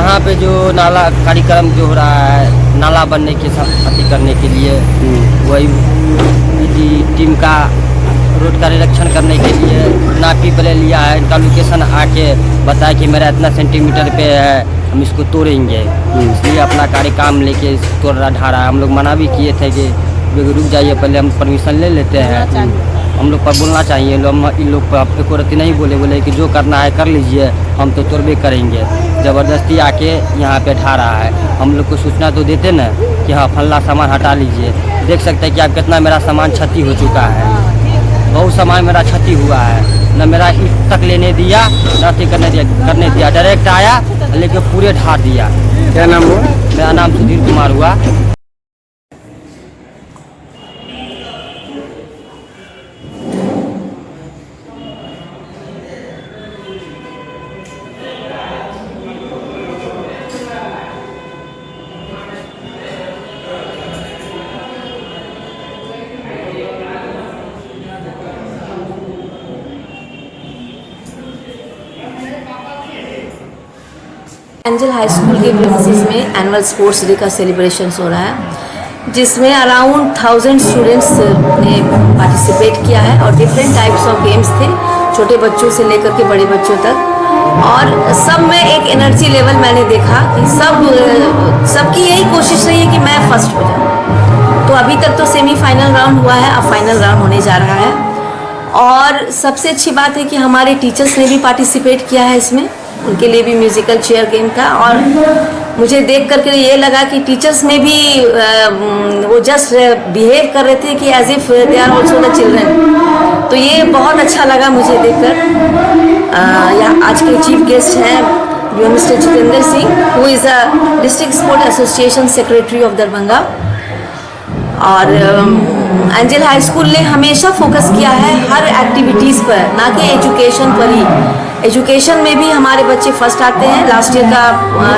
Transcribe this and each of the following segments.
यहाँ पे जो नाला कार्यक्रम जो हो रहा है, नाला बनने के अति करने के लिए वही टीम का रोड का निरीक्षण करने के लिए नापी पले लिया है। इनका लोकेशन आके बताया कि मेरा इतना सेंटीमीटर पे है, हम इसको तोड़ेंगे। इसलिए अपना कार्य काम लेके तोड़ रहा ढा रहा है। हम लोग मना भी किए थे कि रुक जाइए, पहले हम परमिशन ले लेते हैं। हम लोग पर बोलना चाहिए, इन लोग पर एको रत्ती नहीं बोले कि जो करना है कर लीजिए, हम तो तोड़बे करेंगे। ज़बरदस्ती आके यहाँ पे ढा रहा है। हम लोग को सूचना तो देते ना कि हाँ फल्ला सामान हटा लीजिए। देख सकते हैं कि आप कितना मेरा सामान क्षति हो चुका है। बहुत सामान मेरा क्षति हुआ है, न मेरा ईट तक लेने दिया, न अथी करने दिया। डायरेक्ट आया लेके पूरे ढा दिया। क्या नाम हुआ? मेरा नाम सुधीर कुमार हुआ। एंजल हाई स्कूल के प्रिंसिस में एनुअल स्पोर्ट्स डे का सेलिब्रेशन हो रहा है, जिसमें अराउंड 1000 स्टूडेंट्स ने पार्टिसिपेट किया है और डिफरेंट टाइप्स ऑफ गेम्स थे, छोटे बच्चों से लेकर के बड़े बच्चों तक। और सब में एक एनर्जी लेवल मैंने देखा कि सबकी यही कोशिश रही है कि मैं फर्स्ट हो जाऊँ। तो अभी तक तो सेमीफाइनल राउंड हुआ है, अब फाइनल राउंड होने जा रहा है। और सबसे अच्छी बात है कि हमारे टीचर्स ने भी पार्टिसिपेट किया है इसमें, उनके लिए भी म्यूजिकल चेयर गेम था। और मुझे देख करके ये लगा कि टीचर्स में भी वो जस्ट बिहेव कर रहे थे कि as if they are also the children. तो ये बहुत अच्छा लगा मुझे देखकर। यहाँ आज के चीफ गेस्ट हैं mister Jitendra Singh, who is a district sport association secretary of Darbhanga. और एंजल हाई स्कूल ने हमेशा फोकस किया है हर एक्टिविटीज़ पर, ना कि एजुकेशन पर ही। एजुकेशन में भी हमारे बच्चे फर्स्ट आते हैं। लास्ट ईयर का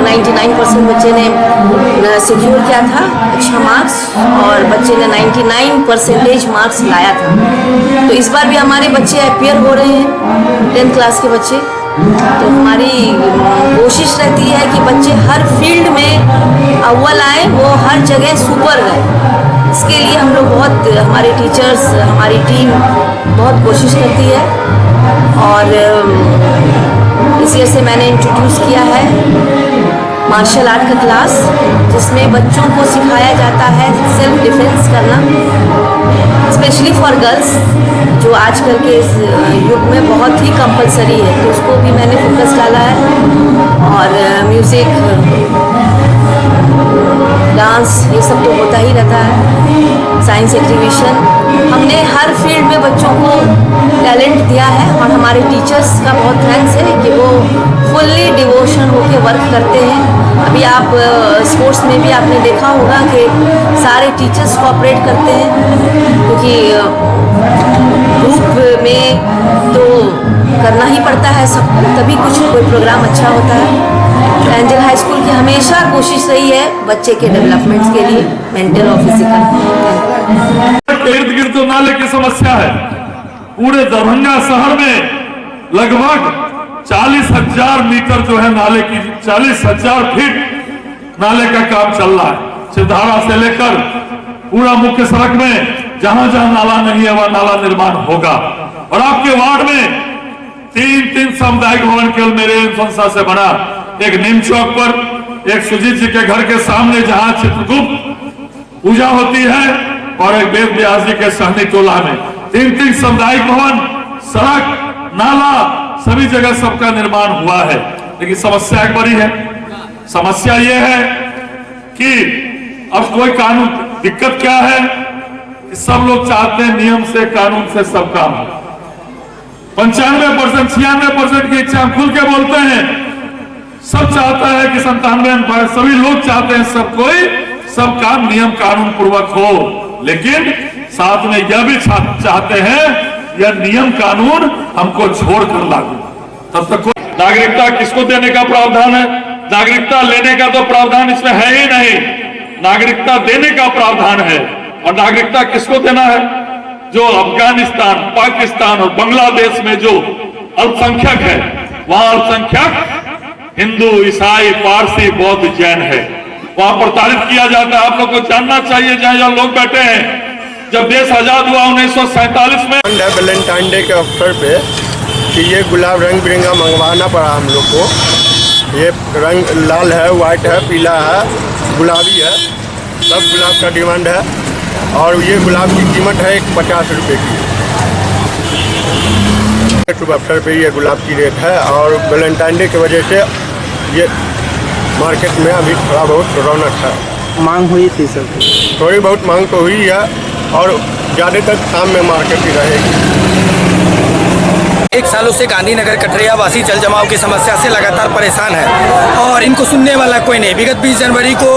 99% बच्चे ने सिक्योर किया था अच्छा मार्क्स, और बच्चे ने 99% मार्क्स लाया था। तो इस बार भी हमारे बच्चे अपीयर हो रहे हैं, 10th क्लास के बच्चे। तो हमारी कोशिश रहती है कि बच्चे हर फील्ड में अव्वल आए, वो हर जगह सुपर गए। इसके लिए हम लोग बहुत, हमारे टीचर्स, हमारी टीम बहुत कोशिश करती है। और इस ईयर से मैंने इंट्रोड्यूस किया है मार्शल आर्ट का क्लास, जिसमें बच्चों को सिखाया जाता है सेल्फ डिफेंस करना, स्पेशली फॉर गर्ल्स, जो आजकल के इस युग में बहुत ही कंपलसरी है। तो उसको भी मैंने फोकस डाला है। और म्यूज़िक, डांस, ये सब तो होता ही रहता है। साइंस एग्जीबिशन, हमने हर फील्ड में बच्चों को टैलेंट दिया है। और हमारे टीचर्स का बहुत थैंक्स है कि वो फुल्ली डिवोशन होके वर्क करते हैं। अभी आप स्पोर्ट्स में भी आपने देखा होगा कि सारे टीचर्स कोऑपरेट करते हैं, क्योंकि ग्रुप में तो करना ही पड़ता है सबको, तभी कुछ कोई प्रोग्राम अच्छा होता है। तो एंजल हाई स्कूल की हमेशा कोशिश रही है बच्चे के डेवलपमेंट्स के लिए, मेंटल और फिजिकल। इर्द गिर्द तो नाले की समस्या है। पूरे दरभंगा शहर में लगभग 40,000 मीटर जो है नाले की, 40,000 फीट नाले का काम चल रहा है। सिधारा से लेकर पूरा मुख्य सड़क में जहां जहां नाला नहीं है वहां नाला निर्माण होगा। और आपके वार्ड में 3 सामुदायिक भवन केवल मेरे संस्था से बना, एक नीम चौक पर, एक सुजीत जी के घर के सामने जहां चित्रगुप्त पूजा होती है, और एक वेद व्यास जी के सहनी टोला में 3 सामुदायिक भवन, सड़क, नाला, सभी जगह सबका निर्माण हुआ है। लेकिन समस्या एक बड़ी है। समस्या यह है कि अब कोई कानून, दिक्कत क्या है कि सब लोग चाहते हैं नियम से, कानून से सब काम हो। 95%, 96% की इच्छा हम खुल के बोलते हैं। सब चाहता है कि 97, सभी लोग चाहते हैं सब काम नियम कानून पूर्वक हो। लेकिन साथ में यह भी चाहते हैं यह नियम कानून हमको छोड़कर लागू। तब तक नागरिकता किसको देने का प्रावधान है? नागरिकता लेने का तो प्रावधान इसमें है ही नहीं, नागरिकता देने का प्रावधान है। और नागरिकता किसको देना है? जो अफगानिस्तान, पाकिस्तान और बांग्लादेश में जो अल्पसंख्यक है, वहां अल्पसंख्यक हिंदू, ईसाई, पारसी, बौद्ध, जैन है, वहां प्रताड़ित किया जाता है। आप लोग को जानना चाहिए, जहां यहाँ लोग बैठे हैं, जब देश आजाद हुआ 1947 में, वैलेंटाइन डे के अवसर पे कि ये गुलाब रंग बिरंगा मंगवाना पड़ा हम लोग को। ये रंग लाल है, वाइट है, पीला है, गुलाबी है, सब गुलाब का डिमांड है। और ये गुलाब की कीमत है 50 रुपये की। अवसर पे ये गुलाब की रेट है। और वैलेंटाइन डे की वजह से ये मार्केट में अभी थोड़ा बहुत रौनक है। मांग हुई थी सब, थोड़ी बहुत मांग तो हुई है और ज़्यादातर शाम में मार्केट ही रहेगी। एक सालों से गांधीनगर कटरिया वासी जल जमाव की समस्या से लगातार परेशान है और इनको सुनने वाला कोई नहीं। विगत 20 जनवरी को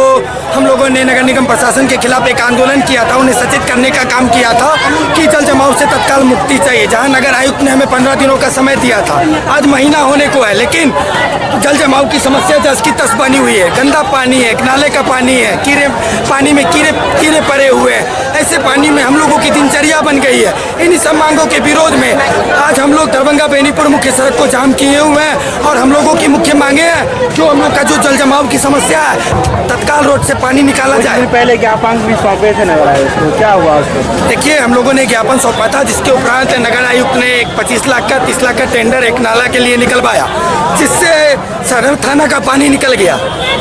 हम लोगों ने नगर निगम प्रशासन के खिलाफ एक आंदोलन किया था, उन्हें सचेत करने का काम किया था कि जल जमाव से तत्काल मुक्ति चाहिए, जहां नगर आयुक्त ने हमें 15 दिनों का समय दिया था। आज महीना होने को है, लेकिन जल जमाव की समस्या जस की तस बनी हुई है। गंदा पानी है, नाले का पानी है, पानी में कीड़े पड़े हुए हैं। ऐसे पानी में हम लोगों की दिनचर्या बन गई है। इन्हीं सब मांगों के विरोध में आज हम लोग दरभंगा बेनीपुर मुख्य सड़क को जाम किए हुए हैं और हम लोगों की मुख्य मांगे हैं जो हम लोग का जो जल जमाव की समस्या है, तत्काल रोड से पानी निकाला जाए। पहले ज्ञापन भी सौंपे थे नगर आयुक्त को, क्या हुआ उसको? देखिए, हम लोगों ने ज्ञापन सौंपा था, जिसके उपरांत नगर आयुक्त ने एक 25 लाख का 30 लाख का टेंडर एक नाला के लिए निकलवाया, जिससे सदर थाना का पानी निकल गया।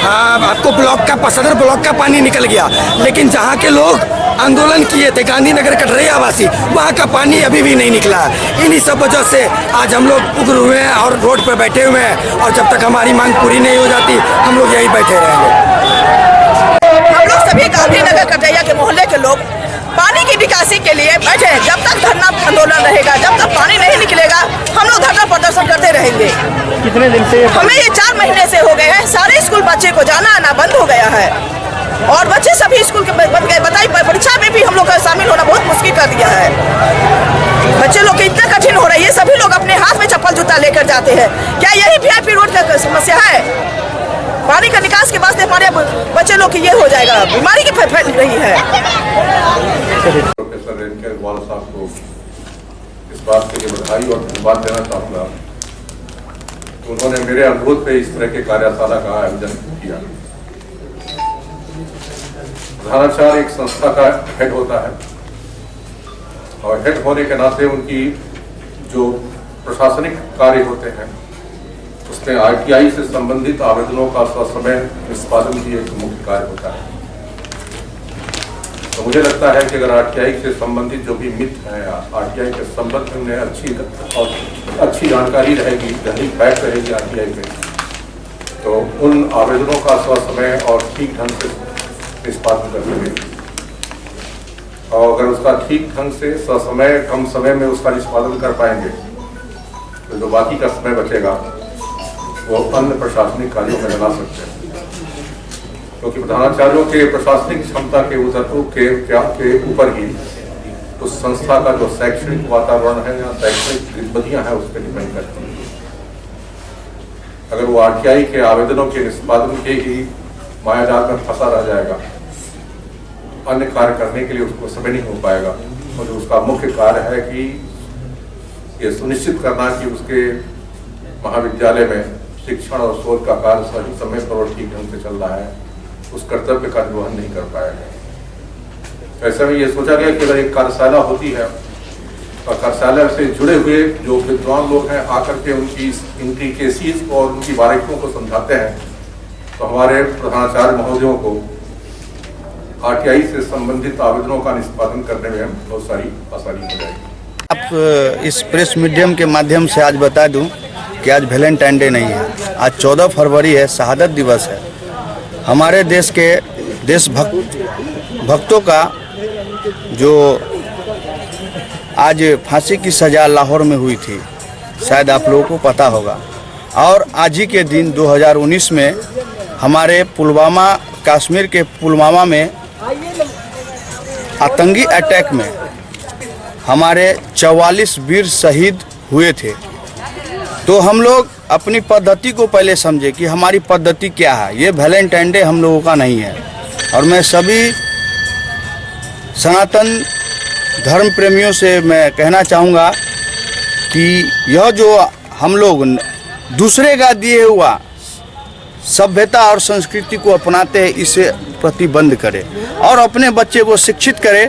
आपको सदर ब्लॉक का पानी निकल गया, लेकिन जहाँ के लोग आंदोलन किए थे गांधीनगर कटरिया वासी, वहाँ का पानी अभी भी नहीं निकला है। इन्हीं सब वजह से आज हम लोग उग्र हुए हैं और रोड पर बैठे हुए हैं और जब तक हमारी मांग पूरी नहीं हो जाती हम लोग यही बैठे रहेंगे। हम लोग सभी गांधीनगर कटरिया के मोहल्ले के लोग पानी की निकासी के लिए बैठे हैं। जब तक धरना आंदोलन रहेगा, जब तक पानी नहीं निकलेगा, हम लोग धरना प्रदर्शन करते रहेंगे। कितने दिन से? हमें ये 4 महीने से हो गए हैं। सारे स्कूल बच्चे को जाना आना बंद हो गया है और बच्चे सभी स्कूल के बंद गए। बताइए, परीक्षा में भी हम लोग का शामिल होना बहुत मुश्किल कर दिया है। बच्चे लोग के इतना कठिन हो रहा है। ये सभी लोग अपने हाथ में चप्पल जूता लेकर जाते हैं। क्या यही VIP रोड का समस्या है? पानी का निकास के वास्ते हमारे बच्चे लोग की ये हो जाएगा, बीमारी की फैल रही है। प्रोफेसर रेणुका इकबाल साहब को इस बात के लिए बधाई और धन्यवाद देना चाहूँगा। तो उन्होंने मेरे अनुरोध पे इस तरह के कार्यशाला का आयोजन किया। प्रधानाचार्य एक संस्था का हेड होता है और हेड होने के नाते उनकी जो प्रशासनिक कार्य होते हैं उसमें RTI से संबंधित आवेदनों का ससमय निष्पादन भी एक मुख्य कार्य होता है। तो मुझे लगता है कि अगर RTI से संबंधित जो भी मित्र हैं, RTI के संबंध में उन्हें अच्छी जानकारी रहेगी, दैनिक बैठ रहेगी RTI में, तो उन आवेदनों का ससमय और ठीक ढंग से निष्पादन कर सकेंगे। और अगर उसका ठीक ढंग से ससमय कम समय में उसका निष्पादन कर पाएंगे तो जो बाकी का समय बचेगा वो अन्य प्रशासनिक कार्यों में लगा सकते हैं। क्योंकि प्रधानाचार्यों के प्रशासनिक क्षमता के के ऊपर ही उस संस्था का जो शैक्षणिक वातावरण है या शैक्षणिक गतिविधियां हैं उस पर डिपेंड करती है। अगर वो RTI के आवेदनों के निष्पादन के ही मायाजाल में फंसा रह जाएगा, अन्य कार्य करने के लिए उसको समय नहीं हो पाएगा। और जो उसका मुख्य कार्य है कि ये सुनिश्चित करना कि उसके महाविद्यालय में शिक्षण और शोध का कार्य सही समय पर और ठीक ढंग से चल रहा है, उस कर्तव्य का निर्वहन नहीं कर पाएगा। ऐसे में ये सोचा गया कि अगर एक कार्यशाला होती है और कार्यशाला से जुड़े हुए जो विद्वान लोग हैं आकर के उनकी इंट्रिकेसीज और उनकी बारीकियों को समझाते हैं, तो हमारे प्रधानाचार्य महोदयों को RTI से संबंधित आवेदनों का निष्पादन करने में बहुत सारी आसानी हो जाएगी। आप इस प्रेस मीडियम के माध्यम से आज बता दूं कि आज वैलेंटाइन डे नहीं है, आज 14 फरवरी है, शहादत दिवस है। हमारे देश के भक्तों का जो आज फांसी की सज़ा लाहौर में हुई थी, शायद आप लोगों को पता होगा। और आज ही के दिन 2019 में हमारे पुलवामा, कश्मीर के पुलवामा में आतंकी अटैक में हमारे 44 वीर शहीद हुए थे। तो हम लोग अपनी पद्धति को पहले समझे कि हमारी पद्धति क्या है। ये वैलेंटाइन डे हम लोगों का नहीं है। और मैं सभी सनातन धर्म प्रेमियों से मैं कहना चाहूँगा कि यह जो हम लोग दूसरे का दिए हुआ सभ्यता और संस्कृति को अपनाते हैं, इसे प्रतिबंध करे और अपने बच्चे को शिक्षित करे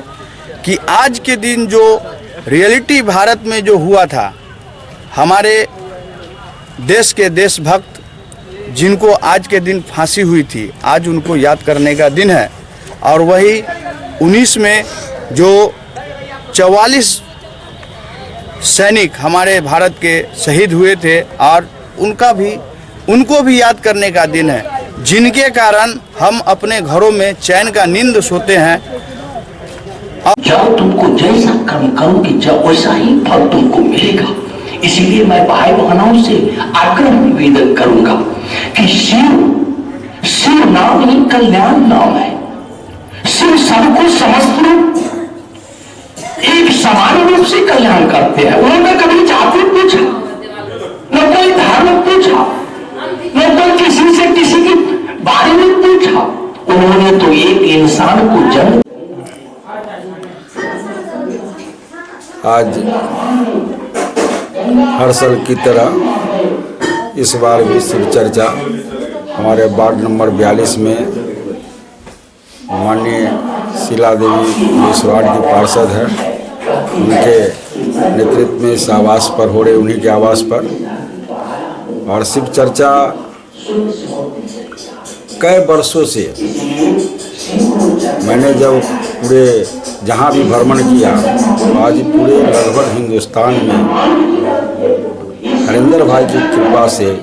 कि आज के दिन जो रियलिटी भारत में जो हुआ था, हमारे देश के देशभक्त जिनको आज के दिन फांसी हुई थी, आज उनको याद करने का दिन है। और वही 19 में जो 44 सैनिक हमारे भारत के शहीद हुए थे और उनको भी याद करने का दिन है, जिनके कारण हम अपने घरों में चैन का नींद सोते हैं। जाओ, तुमको जैसा कर्म करोगे जाओ वैसा ही फल तुमको मिलेगा। इसीलिए मैं भाई बहनों से आग्रह निवेदन करूंगा कि शिव नाम ही कल्याण नाम है। शिव सबको समस्त रूप एक समान रूप से कल्याण करते हैं। उन्होंने कभी जाति पूछा, न कोई धर्म पूछा, न कोई किसी से किसी के बारे में पूछा। उन्होंने तो एक इंसान को जन्म। आज हर साल की तरह इस बार भी शिव चर्चा हमारे वार्ड नंबर 42 में माननीय शीला देवी इस वार्ड की पार्षद है, उनके नेतृत्व में इस आवास पर हो रहे, उन्हीं के आवास पर। और शिव चर्चा कई वर्षों से मैंने जब पूरे जहाँ भी भ्रमण किया, आज पूरे लगभग हिंदुस्तान में हरिंदर भाई की कृपा से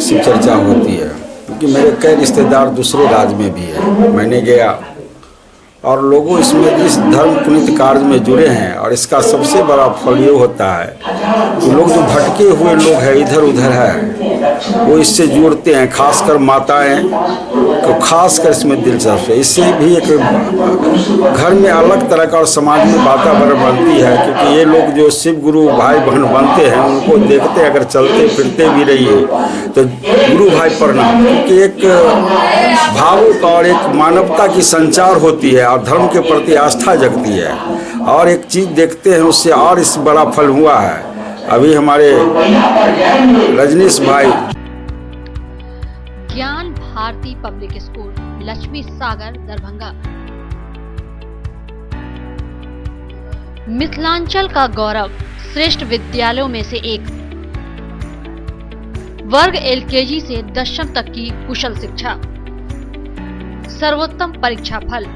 शिव चर्चा होती है। क्योंकि मेरे कई रिश्तेदार दूसरे राज्य में भी है, मैंने गया और लोगों इसमें इस धर्म पुनीत कार्य में जुड़े हैं। और इसका सबसे बड़ा फल ये होता है कि लोग जो भटके हुए लोग हैं, इधर उधर है, वो इससे जुड़ते हैं। खासकर माताएं तो खासकर इसमें दिलचस्प है। इससे भी एक घर में अलग तरह का और समाज में वातावरण बनती है। क्योंकि ये लोग जो शिव गुरु भाई बहन बनते हैं, उनको देखते अगर चलते फिरते भी रहिए तो गुरु भाई प्रणाम। क्योंकि एक भावुक और एक मानवता की संचार होती है और धर्म के प्रति आस्था जगती है। और एक चीज देखते हैं उससे और इस बड़ा फल हुआ है। अभी हमारे रजनीश भाई ज्ञान भारती पब्लिक स्कूल लक्ष्मी सागर दरभंगा मिथिलांचल का गौरव श्रेष्ठ विद्यालयों में से एक। वर्ग एलकेजी से 10वीं तक की कुशल शिक्षा, सर्वोत्तम परीक्षा फल,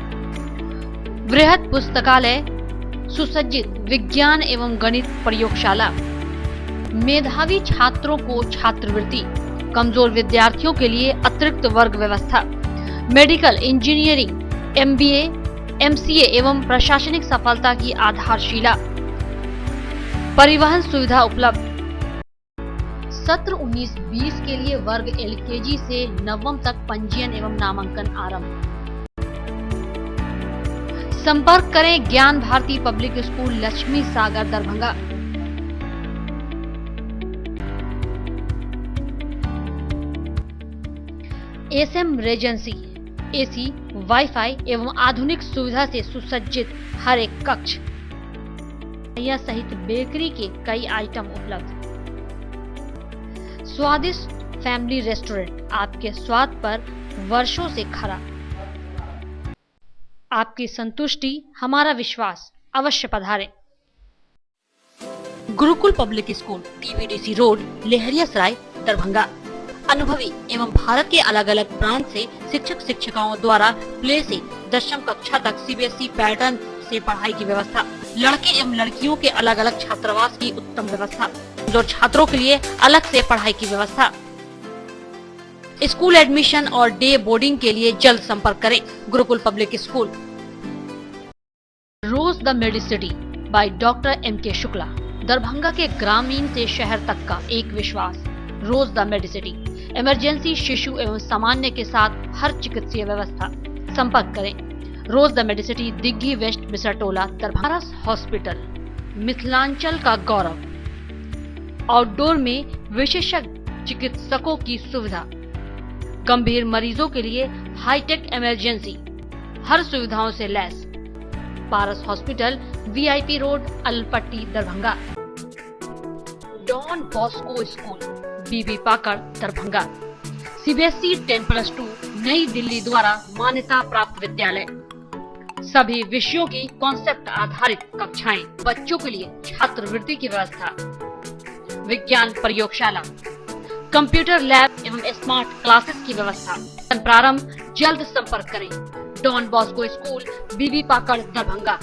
बृहद पुस्तकालय, सुसज्जित विज्ञान एवं गणित प्रयोगशाला, मेधावी छात्रों को छात्रवृत्ति, कमजोर विद्यार्थियों के लिए अतिरिक्त वर्ग व्यवस्था, मेडिकल, इंजीनियरिंग, एमबीए, एमसीए एवं प्रशासनिक सफलता की आधारशिला, परिवहन सुविधा उपलब्ध। सत्र 19-20 के लिए वर्ग एलकेजी से 9वीं तक पंजीयन एवं नामांकन आरंभ। संपर्क करें Gyan Bharati public school Laxmi Sagar Darbhanga. SM regency, AC, wifi एवं आधुनिक सुविधा से सुसज्जित हर एक कक्ष, यह सहित बेकरी के कई आइटम उपलब्ध। स्वादिष्ट फैमिली रेस्टोरेंट, आपके स्वाद पर वर्षों से खरा। आपकी संतुष्टि हमारा विश्वास, अवश्य पधारें। Gurukul public school, TBDC road, Lahariasarai, Darbhanga. अनुभवी एवं भारत के अलग अलग प्रांत से शिक्षक शिक्षिकाओं द्वारा प्ले से 10वीं कक्षा तक सीबीएसई पैटर्न से पढ़ाई की व्यवस्था। लड़के एवं लड़कियों के अलग अलग छात्रावास की उत्तम व्यवस्था, जो छात्रों के लिए अलग से पढ़ाई की व्यवस्था। स्कूल एडमिशन और डे बोर्डिंग के लिए जल्द संपर्क करें। Gurukul public school. Rose the medicity by doctor M K. Shukla, Darbhanga के ग्रामीण से शहर तक का एक विश्वास। रोज द मेडिसिटी, इमरजेंसी, शिशु एवं सामान्य के साथ हर चिकित्सीय व्यवस्था। संपर्क करें। Rose the medicity, Digghi west, Bisartola, Darbhanga. Hospital, Mithilanchal का गौरव। आउटडोर में विशेषज्ञ चिकित्सकों की सुविधा, गंभीर मरीजों के लिए हाईटेक इमरजेंसी, हर सुविधाओं से लैस। Paras hospital, VIP road, Alpatti, Darbhanga. Don Bosco school, Bibi Pakar, Darbhanga. CBSE 10+2 नई दिल्ली द्वारा मान्यता प्राप्त विद्यालय। सभी विषयों की कॉन्सेप्ट आधारित कक्षाएं, बच्चों के लिए छात्रवृत्ति की व्यवस्था, विज्ञान प्रयोगशाला, कंप्यूटर लैब एवं स्मार्ट क्लासेस की व्यवस्था। प्रारंभ जल्द संपर्क करें। Don Bosco school, Bibi Pakar, Darbhanga.